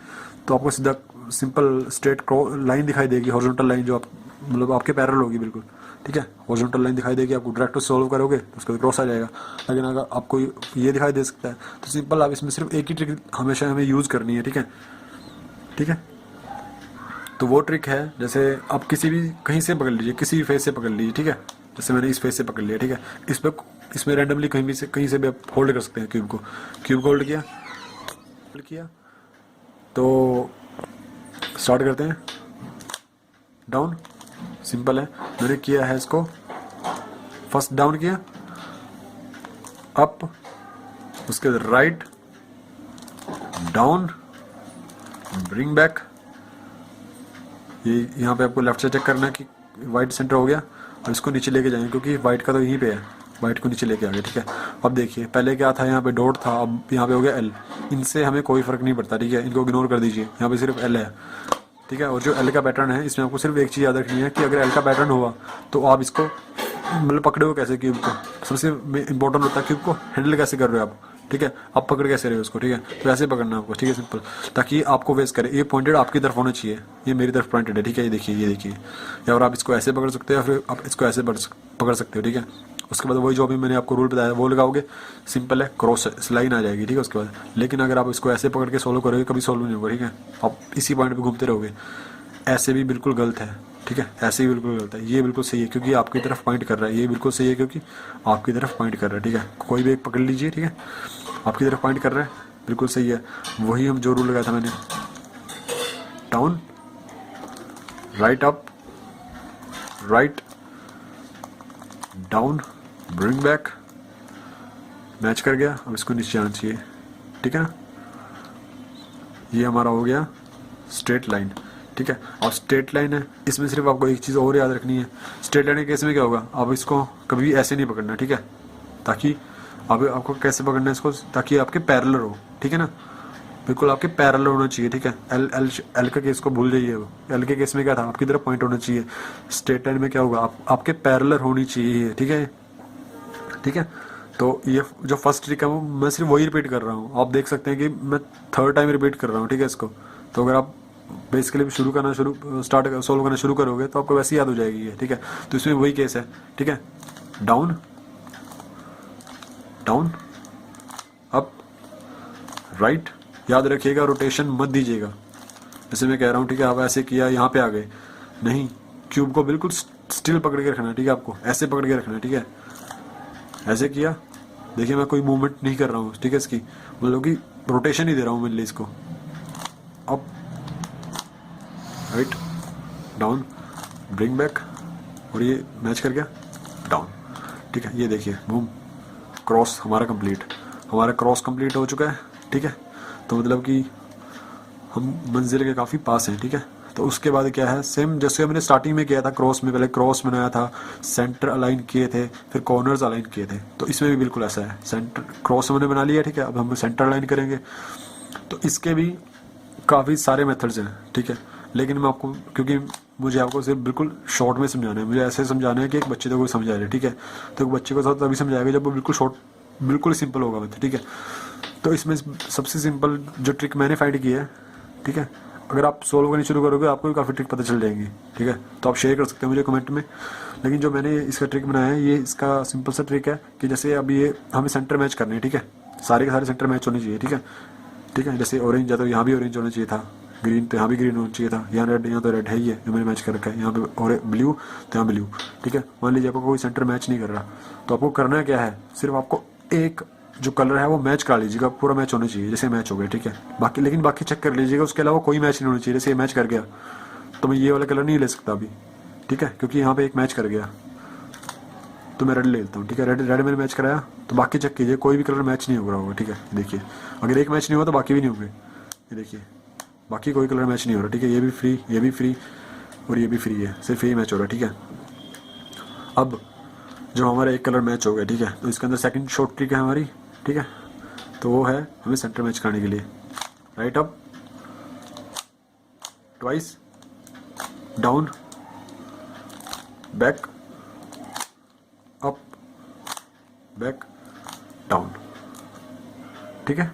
A: तो आपको सीधा सिंपल स्ट्रेट लाइन दिखाई देगी, हॉरिजॉन्टल लाइन जो आप मतलब आपके पैरेलल होगी बिल्कुल, ठीक है। हॉरिजॉन्टल लाइन दिखाई देगी आपको, डायरेक्ट सॉल्व करोगे तो उसका क्रॉस आ जाएगा। लेकिन अगर आपको ये दिखाई दे सकता है तो सिंपल आप इसमें सिर्फ एक ही ट्रिक हमेशा हमें यूज़ करनी है, ठीक है, ठीक है। तो वो ट्रिक है, जैसे आप किसी भी कहीं से पकड़ लीजिए, किसी भी फेस से पकड़ लीजिए, ठीक है। जैसे मैंने इस फेस से पकड़ लिया, ठीक है। इसमें रैंडमली कहीं से भी आप होल्ड कर सकते हैं क्यूब को होल्ड किया तो स्टार्ट करते हैं। डाउन सिंपल है, मैंने किया है इसको, फर्स्ट डाउन किया, अप, उसके बाद राइट, डाउन, ब्रिंग बैक। ये यहाँ पे आपको लेफ्ट से चेक करना है कि वाइट सेंटर हो गया। अब इसको नीचे लेके जाएंगे क्योंकि वाइट का तो यहीं पे है, वाइट को नीचे लेके आ गए, ठीक है। अब देखिए पहले क्या था, यहाँ पे डॉट था, अब यहाँ पे हो गया एल। इनसे हमें कोई फर्क नहीं पड़ता, ठीक है, इनको इग्नोर कर दीजिए, यहाँ पे सिर्फ एल है, ठीक है। और जो एल का पैटर्न है इसमें आपको सिर्फ एक चीज़ याद रखनी है कि अगर एल का पैटर्न हुआ तो आप इसको मतलब पकड़े हो कैसे क्यूब को, सबसे इंपॉर्टेंट होता है क्यूब को हैंडल कैसे कर रहे हो आप, ठीक है। आप पकड़ कैसे रहे हो उसको, ठीक है, तो ऐसे पकड़ना आपको, ठीक है, सिंपल, ताकि आपको वेस्ट करे। ये पॉइंटेड आपकी तरफ होना चाहिए, ये मेरी तरफ पॉइंटेड है, ठीक है। ये देखिए, या और आप इसको ऐसे पकड़ सकते हो या फिर आप इसको ऐसे पकड़ सकते हो, ठीक है। उसके बाद वही जो अभी मैंने आपको रूल बताया वो लगाओगे, सिंपल है, क्रॉस लाइन आ जाएगी, ठीक है। उसके बाद लेकिन अगर आप इसको ऐसे पकड़ के सोल्व करोगे कभी सोल्व नहीं होगा, ठीक है। आप इसी पॉइंट पे घूमते रहोगे, ऐसे भी बिल्कुल गलत है, ठीक है, ऐसे भी बिल्कुल गलत है। ये बिल्कुल सही है क्योंकि आपकी तरफ पॉइंट कर रहा है, ये बिल्कुल सही है क्योंकि आपकी तरफ पॉइंट कर रहा है, ठीक है। कोई भी एक पकड़ लीजिए, ठीक है, आपकी तरफ पॉइंट कर रहा है, बिल्कुल सही है। वही हम जो रूल लगाया था मैंने, down, right, up, right, down, bring back, match कर गया। अब इसको नीचे आना चाहिए, ठीक है ना। ये हमारा हो गया स्ट्रेट लाइन, ठीक है। और स्ट्रेट लाइन है, इसमें सिर्फ आपको एक चीज़ और याद रखनी है, स्ट्रेट लाइन के केस में क्या होगा, आप इसको कभी भी ऐसे नहीं पकड़ना, ठीक है, ताकि आपको कैसे पकड़ना है इसको, ताकि आपके पैरेलल हो, ठीक है ना, बिल्कुल आपके पैरेलल होना चाहिए, ठीक है। एल का केस को भूल जाइए, वो एल के केस में क्या था, आपकी तरफ पॉइंट होना चाहिए। स्ट्रेट लाइन में क्या होगा, आपके पैरेलल होनी चाहिए, ठीक है, ठीक है। तो ये जो फर्स्ट ट्रिक है वो मैं सिर्फ वही रिपीट कर रहा हूँ, आप देख सकते हैं कि मैं थर्ड टाइम रिपीट कर रहा हूँ, ठीक है इसको। तो अगर आप बेसिकली स्टार्ट सोल्व करना शुरू करोगे तो आपको वैसे याद हो जाएगी ये, ठीक है। तो इसमें वही केस है, ठीक है, डाउन, डाउन, अप, राइट, याद रखिएगा रोटेशन मत दीजिएगा, जैसे मैं कह रहा हूँ, ठीक है। आप ऐसे किया, यहाँ पे आ गए, नहीं, क्यूब को बिल्कुल स्टिल पकड़ के रखना है, ठीक है, आपको ऐसे पकड़ के रखना है, ठीक है। ऐसे किया, देखिए मैं कोई मूवमेंट नहीं कर रहा हूँ, ठीक है, इसकी मतलब कि रोटेशन ही दे रहा हूँ मेनली इसको। Up, right, down, bring back, और ये मैच कर गया, डाउन, ठीक है। ये देखिए बूम, क्रॉस हमारा कंप्लीट, हमारा क्रॉस कंप्लीट हो चुका है, ठीक है। तो मतलब कि हम मंजिल के काफ़ी पास हैं, ठीक है। तो उसके बाद क्या है, सेम जैसे हमने स्टार्टिंग में किया था क्रॉस में, पहले क्रॉस बनाया था, सेंटर अलाइन किए थे, फिर कॉर्नर्स अलाइन किए थे, तो इसमें भी बिल्कुल ऐसा है, सेंटर क्रॉस हमने बना लिया, ठीक है। अब हम सेंटर अलाइन करेंगे, तो इसके भी काफ़ी सारे मेथड्स हैं, ठीक है। लेकिन मैं आपको, क्योंकि मुझे आपको सिर्फ बिल्कुल शॉर्ट में समझाना है, मुझे ऐसे समझाना है कि एक बच्चे को समझा रहे, ठीक है। तो एक बच्चे को साथ तभी समझाएगा जब वो बिल्कुल शॉर्ट, बिल्कुल सिंपल होगा मेथड, ठीक है। तो इसमें सबसे सिंपल जो ट्रिक मैंने फाइंड की है, ठीक है, अगर आप सोल्व करनी शुरू करोगे आपको भी काफ़ी ट्रिक पता चल जाएंगी, ठीक है। तो आप शेयर कर सकते हैं मुझे कमेंट में। लेकिन जो मैंने इसका ट्रिक बनाया है, ये इसका सिंपल सा ट्रिक है कि जैसे अभी ये हमें सेंटर मैच करने हैं, ठीक है, सारे के सारे सेंटर मैच होने चाहिए, ठीक है, ठीक है। जैसे ऑरेंज है तो यहाँ भी ऑरेंज होना चाहिए था, ग्रीन तो यहाँ भी ग्रीन होना चाहिए था, यहाँ रेड, यहाँ तो रेड है ही है जो मैंने मैच कर रखा है, यहाँ पे और ब्लू तो यहाँ ब्लू, ठीक है। मान लीजिए आपको कोई सेंटर मैच नहीं कर रहा, तो आपको करना क्या है, सिर्फ आपको एक जो कलर है वो मैच करा लीजिएगा, पूरा मैच होना चाहिए, जैसे मैच हो गया, ठीक है। बाकी लेकिन बाकी चेक कर लीजिएगा, उसके अलावा कोई मैच नहीं होना चाहिए। जैसे ये मैच कर गया तो मैं ये वाला कलर नहीं ले सकता अभी, ठीक है, क्योंकि यहाँ पे एक मैच कर गया, तो मैं रेड ले लेता हूँ, ठीक है। रेड रेड मैंने मैच कराया, तो बाकी चेक कीजिए कोई भी कलर मैच नहीं हो रहा होगा, ठीक है। देखिए अगर एक मैच नहीं हुआ तो बाकी भी नहीं होंगे, ये देखिए बाकी कोई कलर मैच नहीं हो रहा, ठीक है। ये भी फ्री, ये भी फ्री, और ये भी फ्री है, सिर्फ यही मैच हो रहा है, ठीक है। अब जो हमारा एक कलर मैच हो गया, ठीक है, तो इसके अंदर सेकंड शॉर्ट ट्रिक है हमारी, ठीक है। तो वो है हमें सेंटर मैच करने के लिए, right up, twice, down, back, up, back, down, ठीक है।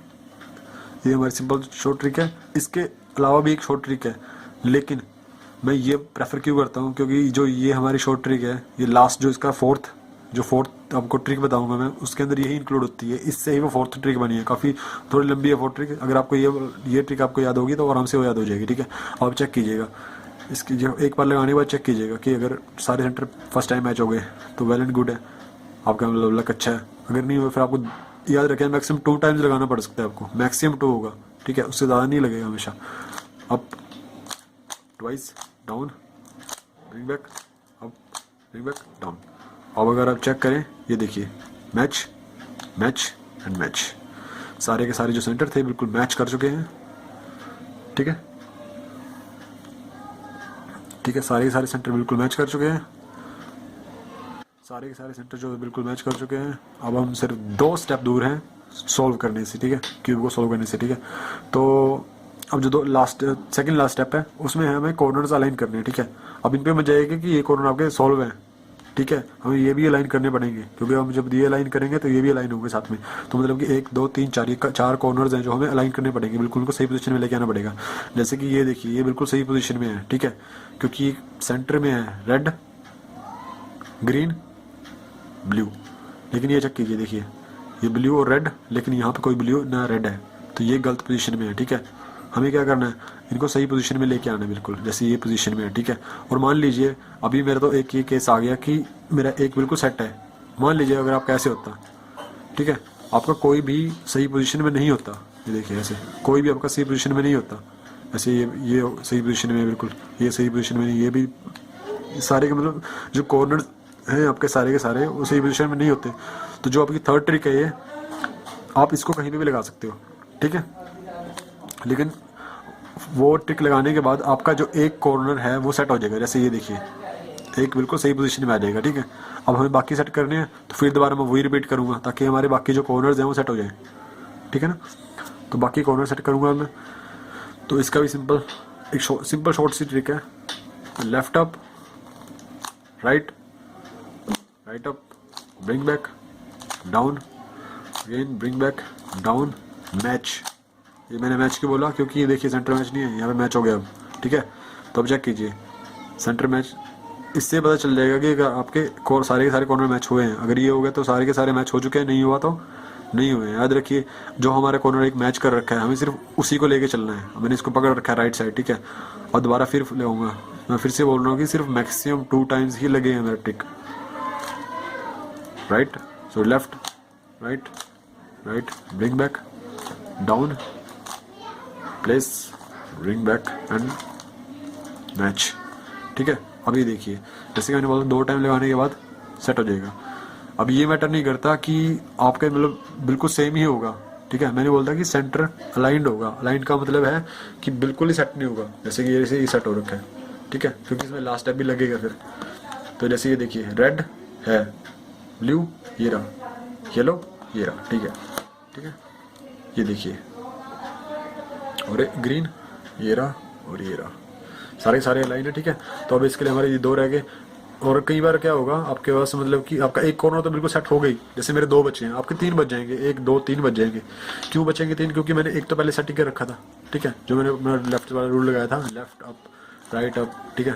A: ये हमारी सिंपल शॉर्ट ट्रिक है। इसके अलावा भी एक शॉर्ट ट्रिक है, लेकिन मैं ये प्रेफर क्यों करता हूँ, क्योंकि जो ये हमारी शॉर्ट ट्रिक है, ये लास्ट जो इसका फोर्थ आपको ट्रिक बताऊंगा मैं, उसके अंदर यही इंक्लूड होती है, इससे ही वो फोर्थ ट्रिक बनी है। काफ़ी थोड़ी लंबी है फोर्थ ट्रिक, अगर आपको ये ट्रिक आपको याद होगी तो आराम से वो याद हो जाएगी, ठीक है। आप चेक कीजिएगा इसकी, जो एक बार लगाने के बाद चेक कीजिएगा कि अगर सारे सेंटर फर्स्ट टाइम मैच हो गए तो वेल एंड गुड है, आपका मतलब लक अच्छा है। अगर नहीं हुआ फिर आपको याद रखें मैक्सिमम 2 टाइम्स लगाना पड़ सकता है आपको, मैक्सिमम 2 होगा, ठीक है, उससे ज़्यादा नहीं लगेगा हमेशा। Up, twice, down, bring back, up, bring back, down. अब अगर आप चेक करें, ये देखिए मैच, मैच एंड मैच, सारे के सारे जो सेंटर थे बिल्कुल मैच कर चुके हैं, ठीक है, ठीक है। सारे के सारे सेंटर बिल्कुल मैच कर चुके हैं, सारे के सारे सेंटर जो बिल्कुल मैच कर चुके हैं। अब हम सिर्फ 2 स्टेप दूर हैं सॉल्व करने से, ठीक है, क्यूब को सॉल्व करने से, ठीक है। तो अब जो सेकंड लास्ट स्टेप है उसमें हमें कॉर्नर्स अलाइन करने हैं, ठीक है। अब इन पे मजा आएगी कि ये कॉर्नर आपके सॉल्व हैं, ठीक है, हमें ये भी अलाइन करने पड़ेंगे, क्योंकि हम जब ये अलाइन करेंगे तो ये भी अलाइन होंगे साथ में। तो मतलब कि 1 2 3 4 कॉर्नर्स हैं जो हमें अलाइन करने पड़ेंगे, बिल्कुल उनको सही पोजीशन में लेके आना पड़ेगा। जैसे कि ये देखिए ये बिल्कुल सही पोजीशन में है, ठीक है, क्योंकि सेंटर में है रेड, ग्रीन, ब्लू, लेकिन ये चेक कीजिए, देखिए ये ब्लू और रेड, लेकिन यहाँ पे कोई ब्लू ना रेड है, तो ये गलत पोजीशन में है, ठीक है। हमें क्या करना है, इनको सही पोजीशन में लेके आना है, बिल्कुल जैसे ये पोजीशन में है, ठीक है। और मान लीजिए अभी मेरा तो एक ये केस आ गया कि मेरा एक बिल्कुल सेट है। मान लीजिए अगर आप कैसे होता, ठीक है, आपका कोई भी सही पोजीशन में नहीं होता, ये देखिए ऐसे कोई भी आपका सही पोजीशन में नहीं होता, ऐसे ये सही पोजीशन में है बिल्कुल, ये सही पोजीशन में नहीं, ये भी सारे के मतलब जो कॉर्नर हैं आपके सारे के सारे वो सही पोजीशन में नहीं होते। तो जो आपकी थर्ड ट्रिक है ये, आप इसको कहीं पे भी लगा सकते हो, ठीक है। लेकिन वो ट्रिक लगाने के बाद आपका जो एक कॉर्नर है वो सेट हो जाएगा, जैसे ये देखिए एक बिल्कुल सही पोजीशन में आ जाएगा, ठीक है। अब हमें बाकी सेट करने हैं, तो फिर दोबारा मैं वही रिपीट करूँगा ताकि हमारे बाकी जो कॉर्नर्स हैं वो सेट हो जाए, ठीक है ना। तो बाकी कॉर्नर सेट करूँगा मैं, तो इसका भी एक सिंपल शॉर्ट सी ट्रिक है, left up, right, right up, bring back, down, again bring back, down, match. ये मैंने मैच क्यों बोला, क्योंकि ये देखिए सेंटर मैच नहीं है, यहाँ पे मैच हो गया अब, ठीक है। तो अब चेक कीजिए सेंटर मैच, इससे पता चल जाएगा कि आपके सारे के सारे कॉर्नर मैच हुए हैं। अगर ये हो गया तो सारे के सारे मैच हो चुके हैं, नहीं हुआ तो नहीं हुए। याद रखिए जो हमारा कॉर्नर एक मैच कर रखा है हमें सिर्फ उसी को लेके चलना है। मैंने इसको पकड़ रखा है राइट साइड, ठीक है, और दोबारा फिर लगाऊंगा। मैं फिर से बोल रहा हूँ कि सिर्फ मैक्सिमम 2 टाइम्स ही लगे हैं मेरा trick, right so left right right, bring back down, place, bring back and match. ठीक है, अभी देखिए जैसे कि मैंने बोला 2 टाइम लगाने के बाद सेट हो जाएगा। अब ये मैटर नहीं करता कि आपका मतलब बिल्कुल सेम ही होगा। ठीक है, मैंने बोलता कि सेंटर अलाइंड होगा। अलाइंड का मतलब है कि बिल्कुल ही सेट नहीं होगा, जैसे कि जैसे ये सेट हो रखा है। ठीक है, क्योंकि इसमें लास्ट स्टेप भी लगेगा फिर। तो जैसे ये देखिए रेड है, ब्लू ये रहा, येलो ये रहा। ठीक है, ठीक है, ये देखिए, और ग्रीन ये रहा और ये रहा, सारे अलाइन है। ठीक है, तो अब इसके लिए हमारे ये 2 रह गए। और कई बार क्या होगा आपके पास, मतलब कि आपका एक कॉर्नर तो बिल्कुल सेट हो गई, जैसे मेरे 2 बचे हैं, आपके 3 बच जाएंगे, 1 2 3 बच जाएंगे। क्यों बचेंगे 3? क्योंकि मैंने एक तो पहले सेट कर रखा था। ठीक है, जो मैंने अपना लेफ्ट वाला रूल लगाया था, लेफ्ट अप राइट अप। ठीक है,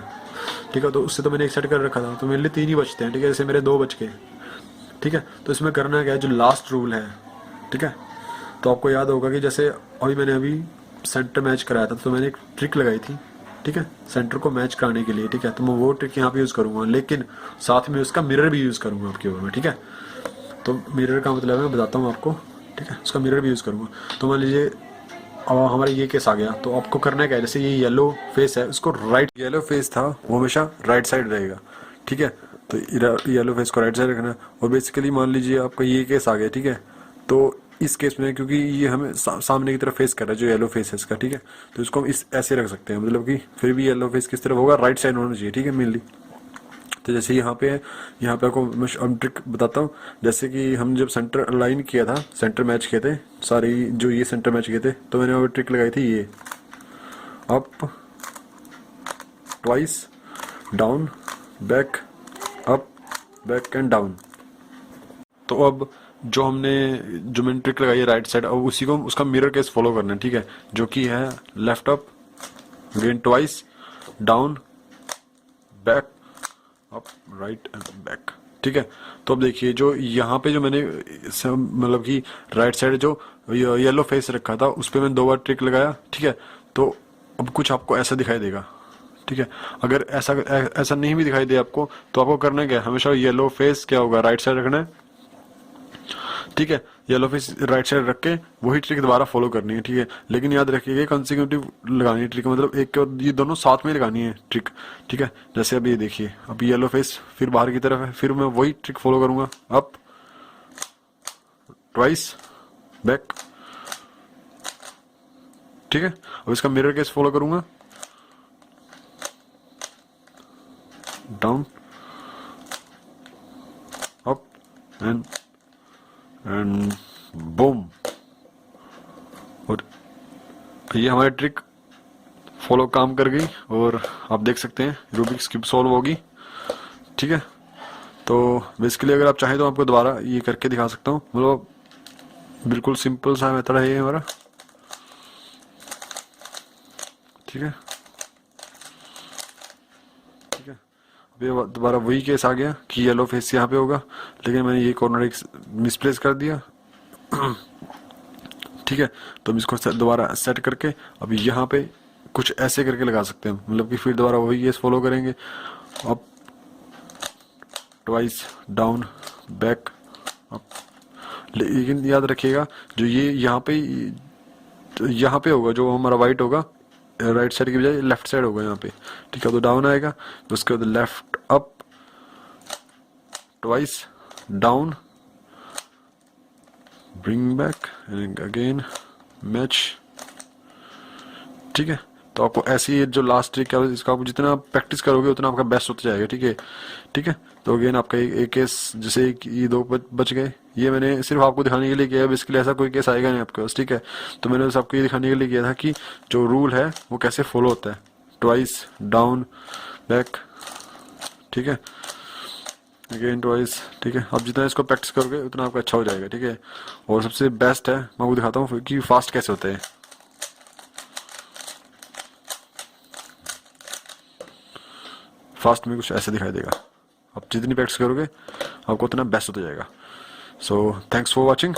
A: ठीक है, तो उससे तो मैंने एक सेट कर रखा था, तो मेरे लिए 3 ही बचते हैं। ठीक है, जैसे मेरे 2 बच गए। ठीक है, तो इसमें करना क्या है, जो लास्ट रूल है। ठीक है, तो आपको याद होगा कि जैसे अभी सेंटर मैच कराया था, तो मैंने एक ट्रिक लगाई थी। ठीक है, सेंटर को मैच कराने के लिए। ठीक है, तो मैं वो ट्रिक यहाँ पे यूज़ करूँगा, लेकिन साथ में उसका मिरर भी यूज़ करूँगा आपके ऊपर में। ठीक है, तो मिरर का मतलब है, मैं बताता हूँ आपको। ठीक है, उसका मिरर भी यूज़ करूँगा। तो मान लीजिए अब हमारा ये केस आ गया, तो आपको करना क्या है, जैसे ये येलो फेस है, उसको राइट, येलो फेस था वो हमेशा राइट साइड रहेगा। ठीक है, तो येलो फेस को राइट साइड रखना है। और बेसिकली मान लीजिए आपका ये केस आ गया। ठीक है, तो इस केस में क्योंकि ये हमें सामने की तरफ फेस कर रहा है, जो येलो फेस है इसका। ठीक है, तो इसको हम इस ऐसे रख सकते हैं, मतलब कि फिर भी येलो फेस किस तरफ होगा, राइट साइड होना चाहिए। ठीक है, मेनली। तो जैसे यहाँ पे है, यहाँ पे आपको मैं ट्रिक बताता हूँ। जैसे कि हम जब सेंटर अलाइन किया था, सेंटर मैच किए थे, सारी जो ये सेंटर मैच किए थे, तो मैंने वहाँ पे ट्रिक लगाई थी, ये up twice, down back, up back and down. तो अब जो मैंने ट्रिक लगाई है राइट साइड, अब उसी को उसका मिरर केस फॉलो करना है। ठीक है, जो कि है left up, again twice, down back, up right and back. ठीक है, तो अब देखिए जो यहाँ पे जो मैंने मतलब कि राइट साइड जो येलो फेस रखा था, उस पर मैंने 2 बार ट्रिक लगाया। ठीक है, तो अब कुछ आपको ऐसा दिखाई देगा। ठीक है, अगर ऐसा नहीं भी दिखाई दे आपको, तो आपको करना क्या है, हमेशा येलो फेस क्या होगा, राइट साइड रखना है। ठीक है, येलो फेस राइट साइड रख के वही ट्रिक दोबारा फॉलो करनी है। ठीक है, लेकिन याद रखिएगा कंसेक्यूटिव लगानी है ट्रिक, मतलब एक और ये दोनों साथ में लगानी है ट्रिक। ठीक है, जैसे अभी देखिए, अब येलो फेस फिर बाहर की तरफ है, फिर मैं वही ट्रिक फॉलो करूंगा, अप ट्वाइस बैक। ठीक है, अब इसका मिरर केस फॉलो करूंगा, डाउन अप एंड बूम। और ये हमारी ट्रिक फॉलो काम कर गई, और आप देख सकते हैं रूबिक्स क्यूब सॉल्व होगी। ठीक है, तो बेसिकली अगर आप चाहें तो आपको दोबारा ये करके दिखा सकता हूँ, मतलब बिल्कुल सिंपल सा मेथड है ये हमारा। ठीक है, ठीक है, अब ये दोबारा वही केस आ गया कि येलो फेस यहाँ पे होगा, लेकिन मैंने ये कॉर्नर एक मिसप्लेस कर दिया। ठीक है, तो हम इसको दोबारा सेट करके अब यहाँ पे कुछ ऐसे करके लगा सकते हैं, मतलब कि फिर दोबारा वही केस फॉलो करेंगे, up twice, down back, up. लेकिन याद रखिएगा जो ये यहाँ पे होगा, जो हमारा वाइट होगा, राइट साइड की बजाय लेफ्ट साइड होगा यहाँ पे। ठीक है, तो डाउन आएगा, तो उसके बाद left up twice, down bring back and again match. ठीक है, तो आपको ऐसी जो लास्ट ट्रिक है, इसका आप जितना प्रैक्टिस करोगे उतना आपका बेस्ट होता जाएगा। ठीक है, ठीक है, तो अगेन आपका एक केस, जैसे ये 2 बच गए, ये मैंने सिर्फ आपको दिखाने के लिए किया है, बेसिकली ऐसा कोई केस आएगा नहीं आपके पास। ठीक है, तो मैंने बस आपको ये दिखाने के लिए किया था कि जो रूल है वो कैसे फॉलो होता है, ट्वाइस डाउन बैक। ठीक है, अगेन ट्वाइस। ठीक है, आप जितना इसको प्रैक्टिस करोगे उतना आपका अच्छा हो जाएगा। ठीक है, और सबसे बेस्ट है, मैं आपको दिखाता हूँ कि फास्ट कैसे होते हैं। फास्ट में कुछ ऐसे दिखाई देगा, आप जितनी प्रैक्टिस करोगे आपको उतना बेस्ट होता जाएगा। So thanks for watching.